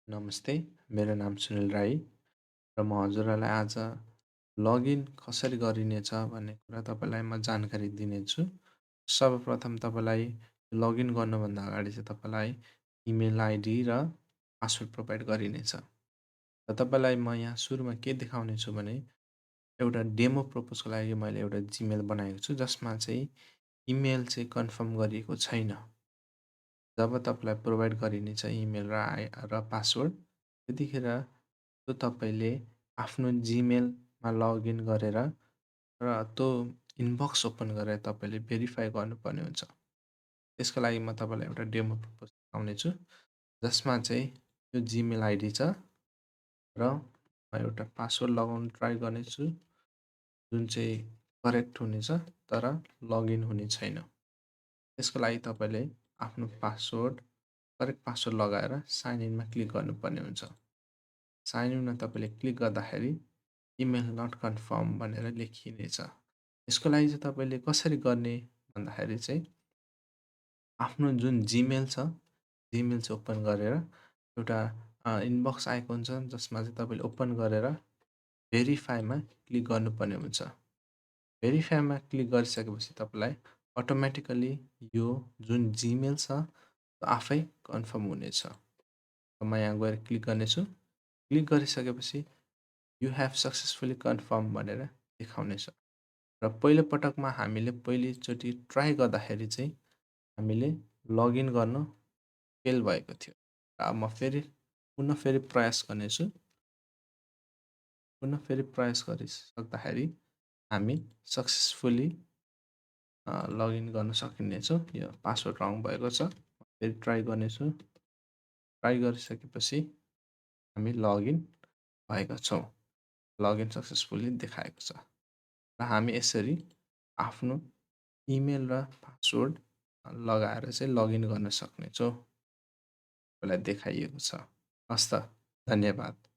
नमस्ते, मेरो नाम सुनिल राई र म हजुरहरूलाई आज लगइन कसरी गरिनेछ भन्ने कुरा तपाईँलाई म जानकारी दिनेछु। सर्वप्रथम तपाईँलाई लगइन गर्नुभन्दा अगाडि चाहिँ तपाईँलाई इमेल आइडी र पासवर्ड प्रोभाइड गरिनेछ। र तपाईँलाई म यहाँ सुरुमा के देखाउने छु भने एउटा डेमो पर्पजको लागि मैले एउटा जिमेल बनाएको छु जसमा चाहिँ इमेल चाहिँ कन्फर्म गरिएको छैन। जब तपाईँलाई प्रोभाइड गरिनेछ इमेल र पासवर्ड त्यतिखेर तपाईँले आफ्नो जिमेलमा लगइन गरेर र त्यो इनबक्स ओपन गरेर तपाईँले भेरिफाई गर्नुपर्ने हुन्छ। त्यसको लागि म तपाईँलाई एउटा डेमो पर्पज देखाउने छु जसमा चाहिँ यो जिमेल आइडी छ र म एउटा पासवर्ड लगाउन ट्राई गर्नेछु जुन चाहिँ करेक्ट हुनेछ तर लगइन हुने छैन। त्यसको लागि तपाईँले आफ्नो पासवर्ड करेक्ट पासवर्ड लगाएर साइन इनमा क्लिक गर्नुपर्ने हुन्छ। साइन इनमा तपाईँले क्लिक गर्दाखेरि इमेल नट कन्फर्म भनेर लेखिनेछ। यसको लागि चाहिँ तपाईँले कसरी गर्ने भन्दाखेरि चाहिँ आफ्नो जुन जिमेल छ जिमेल चाहिँ ओपन गरेर एउटा इनबक्स आएको हुन्छ जसमा चाहिँ तपाईँले ओपन गरेर भेरिफाईमा क्लिक गर्नुपर्ने हुन्छ। भेरिफाईमा क्लिक गरिसकेपछि तपाईँलाई अटोमेटिकली यो जुन जिमेल छ आफै कन्फर्म हुनेछ। म यहाँ गएर क्लिक गर्नेछु। क्लिक गरिसकेपछि यु हेभ सक्सेसफुली कन्फर्म भनेर देखाउनेछ। र पहिलोपटकमा हामीले पहिलोचोटि ट्राई गर्दाखेरि चाहिँ हामीले लगइन गर्न फेल भएको थियो। र अब म पुनः फेरि प्रयास गर्नेछु। पुनः फेरि प्रयास गरिसक्दाखेरि हामी सक्सेसफुली लगइन गर्न सकिनेछ। यो पासवर्ड रङ भएको छ। फेरि ट्राई गर्नेछु। ट्राई गरिसकेपछि हामी लगइन भएका छौँ। लगइन सक्सेसफुली देखाएको छ। र हामी यसरी आफ्नो इमेल र पासवर्ड लगाएर चाहिँ लगइन गर्न सक्नेछौँ। तपाईँलाई देखाइएको छ। हस् त, धन्यवाद।